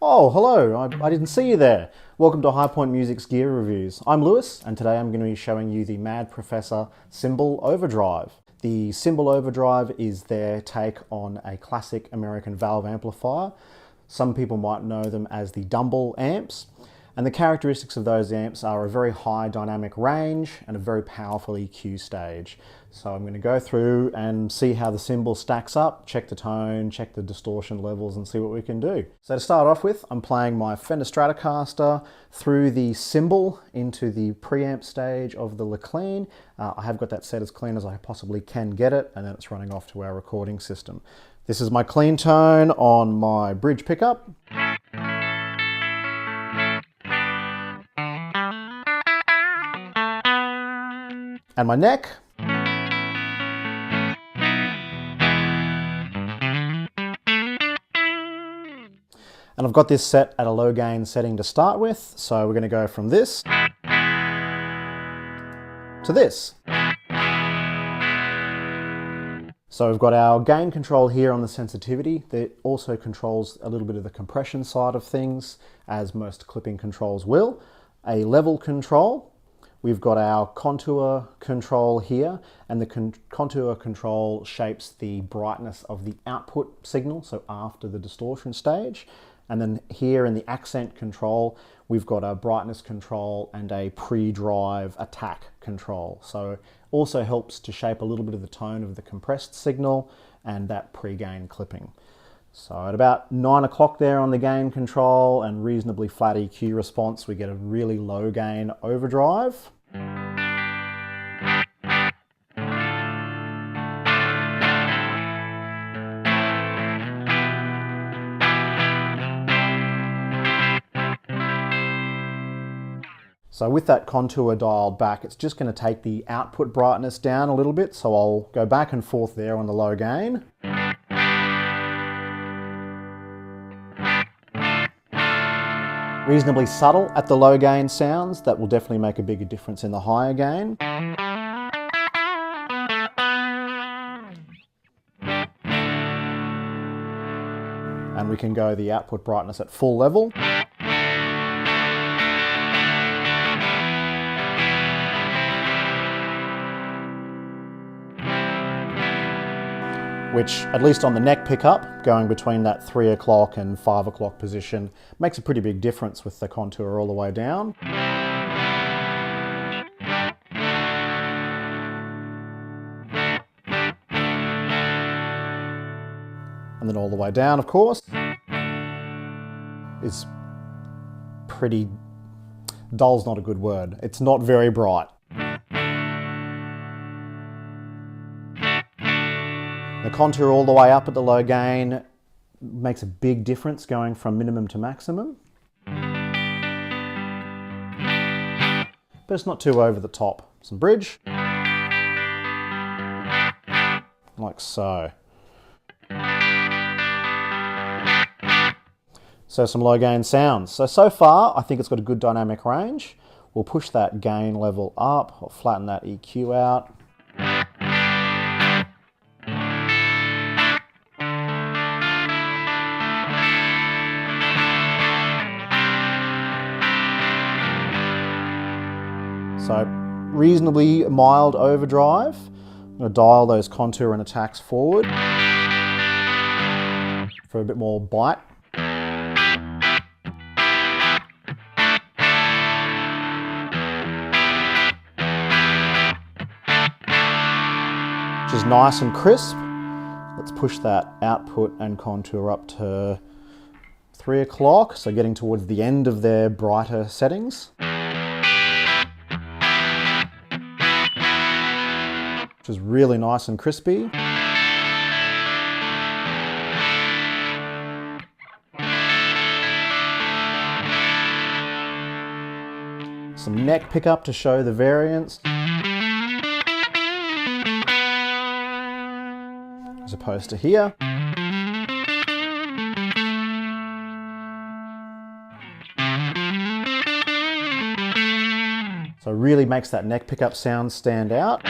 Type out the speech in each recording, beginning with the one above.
Oh, hello, I didn't see you there. Welcome to High Point Music's Gear Reviews. I'm Lewis, and today I'm going to be showing you the Mad Professor Simble Overdrive. The Simble Overdrive is their take on a classic American valve amplifier. Some people might know them as the Dumble amps. And the characteristics of those amps are a very high dynamic range and a very powerful EQ stage. So I'm going to go through and see how the Simble stacks up, check the tone, check the distortion levels and see what we can do. So to start off with, I'm playing my Fender Stratocaster through the Simble into the preamp stage of the Clean. I have got that set as clean as I possibly can get it, and then it's running off to our recording system. This is my clean tone on my bridge pickup. And my neck. And I've got this set at a low gain setting to start with, so we're going to go from this to this. So we've got our gain control here on the sensitivity that also controls a little bit of the compression side of things, as most clipping controls will. A level control. We've got our contour control here, and the contour control shapes the brightness of the output signal, so after the distortion stage. And then here in the accent control, we've got a brightness control and a pre-drive attack control. So also helps to shape a little bit of the tone of the compressed signal and that pre-gain clipping. So at about 9 o'clock there on the gain control and reasonably flat EQ response, we get a really low gain overdrive. So with that contour dialed back, it's just going to take the output brightness down a little bit. So I'll go back and forth there on the low gain. Reasonably subtle at the low gain sounds. That will definitely make a bigger difference in the higher gain. And we can go the output brightness at full level. Which, at least on the neck pickup, going between that 3 o'clock and 5 o'clock position, makes a pretty big difference with the contour all the way down. And then all the way down, of course, is pretty... dull's not a good word. It's not very bright. The contour all the way up at the low gain makes a big difference going from minimum to maximum. But it's not too over the top. Some bridge. Like so. So some low gain sounds. So far I think it's got a good dynamic range. We'll push that gain level up. I'll flatten that EQ out. So reasonably mild overdrive. I'm going to dial those contour and attacks forward for a bit more bite. Which is nice and crisp. Let's push that output and contour up to 3 o'clock, so getting towards the end of their brighter settings. Which is really nice and crispy. Some neck pickup to show the variance. As opposed to here. So it really makes that neck pickup sound stand out.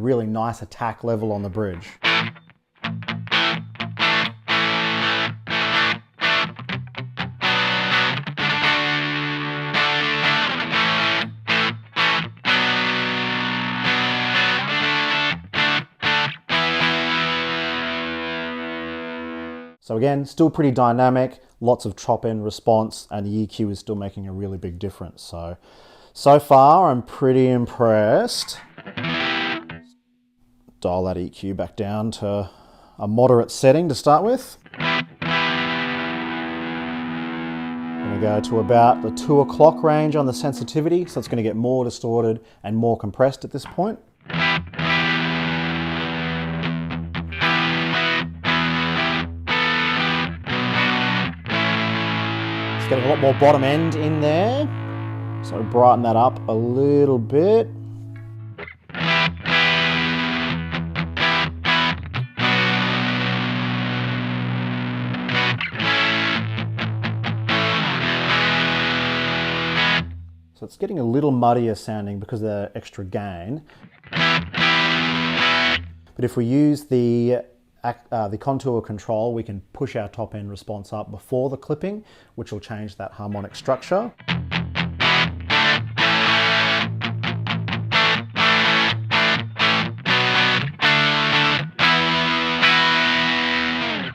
really nice attack level on the bridge. So again, still pretty dynamic, lots of top end response, and the EQ is still making a really big difference. So far I'm pretty impressed. Dial that EQ back down to a moderate setting to start with. I'm going to go to about the 2 o'clock range on the sensitivity, so it's going to get more distorted and more compressed at this point. Getting a lot more bottom end in there, so brighten that up a little bit. So it's getting a little muddier sounding because of the extra gain. But if we use the contour control, we can push our top end response up before the clipping, which will change that harmonic structure.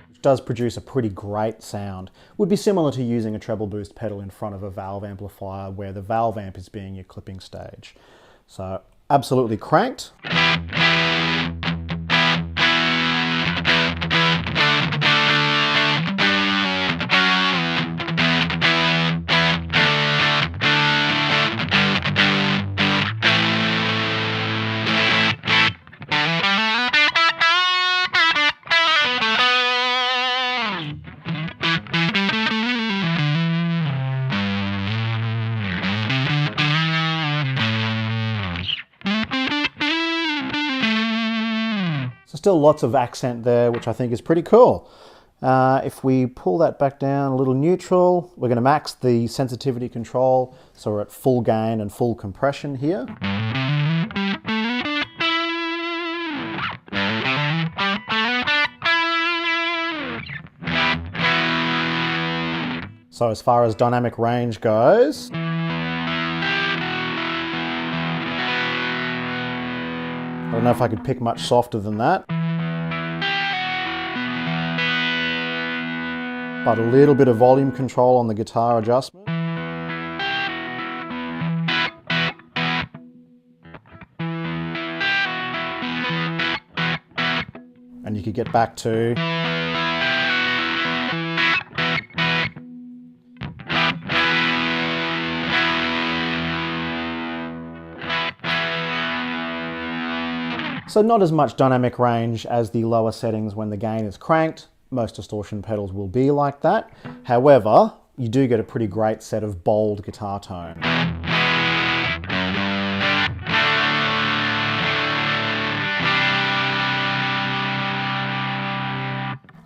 Which does produce a pretty great sound. Would be similar to using a treble boost pedal in front of a valve amplifier where the valve amp is being your clipping stage. So absolutely cranked. So still lots of accent there, which I think is pretty cool. If we pull that back down a little neutral, we're going to max the sensitivity control, so we're at full gain and full compression here. So as far as dynamic range goes, I don't know if I could pick much softer than that. But a little bit of volume control on the guitar adjustment. And you could get back to so not as much dynamic range as the lower settings when the gain is cranked. Most distortion pedals will be like that. However, you do get a pretty great set of bold guitar tone.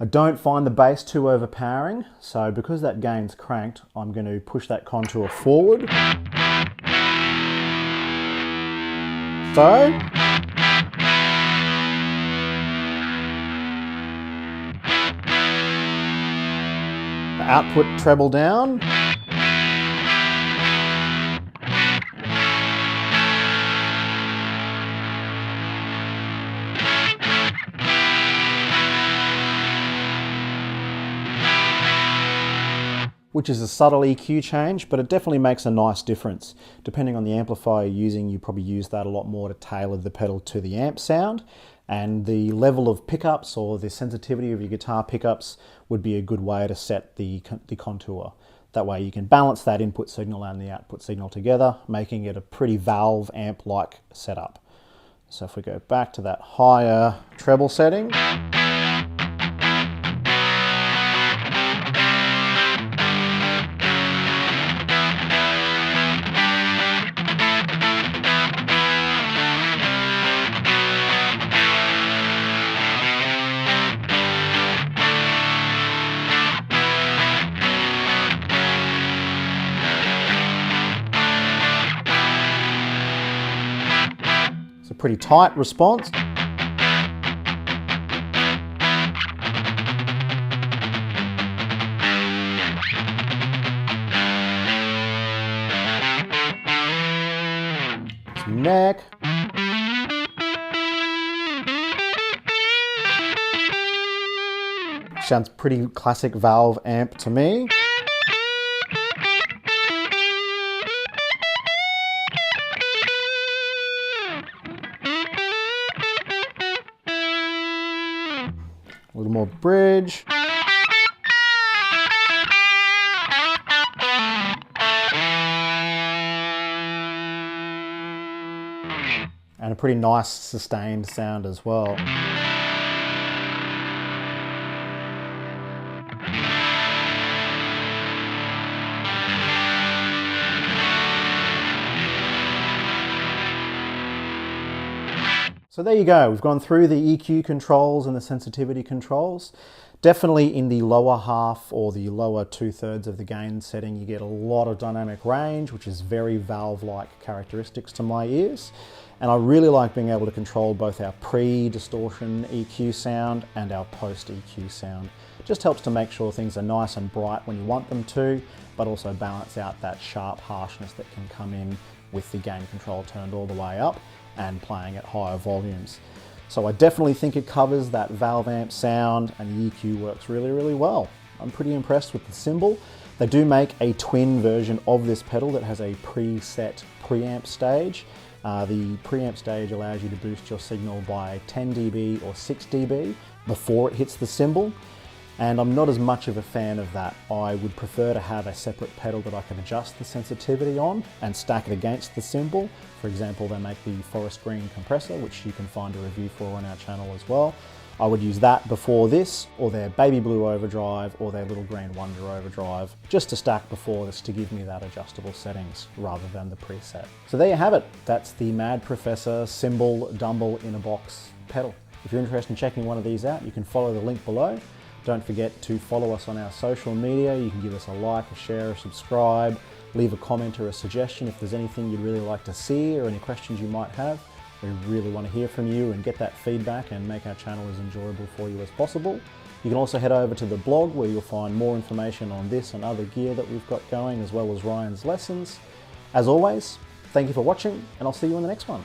I don't find the bass too overpowering, so because that gain's cranked, I'm going to push that contour forward. So, the output treble down. Which is a subtle EQ change, but it definitely makes a nice difference. Depending on the amplifier you're using, you probably use that a lot more to tailor the pedal to the amp sound. And the level of pickups or the sensitivity of your guitar pickups would be a good way to set the contour. That way you can balance that input signal and the output signal together, making it a pretty valve amp-like setup. So if we go back to that higher treble setting, Pretty tight response. Neck. Sounds pretty classic valve amp to me. A little more bridge. And a pretty nice sustained sound as well. So there you go, we've gone through the EQ controls and the sensitivity controls. Definitely in the lower half or the lower 2/3 of the gain setting, you get a lot of dynamic range, which is very valve-like characteristics to my ears. And I really like being able to control both our pre-distortion EQ sound and our post-EQ sound. Just helps to make sure things are nice and bright when you want them to, but also balance out that sharp harshness that can come in with the gain control turned all the way up and playing at higher volumes. So I definitely think it covers that valve amp sound, and the EQ works really, really well. I'm pretty impressed with the Simble. They do make a twin version of this pedal that has a preset preamp stage. The preamp stage allows you to boost your signal by 10 dB or 6 dB before it hits the cymbal. And I'm not as much of a fan of that. I would prefer to have a separate pedal that I can adjust the sensitivity on and stack it against the cymbal. For example, they make the forest green compressor, which you can find a review for on our channel as well. I would use that before this, or their baby blue overdrive, or their little green wonder overdrive, just to stack before this to give me that adjustable settings rather than the preset. So there you have it. That's the Mad Professor Simble Dumble in a Box pedal. If you're interested in checking one of these out, you can follow the link below. Don't forget to follow us on our social media. You can give us a like, a share, a subscribe, leave a comment or a suggestion if there's anything you'd really like to see or any questions you might have. We really want to hear from you and get that feedback and make our channel as enjoyable for you as possible. You can also head over to the blog where you'll find more information on this and other gear that we've got going, as well as Ryan's lessons. As always, thank you for watching, and I'll see you in the next one.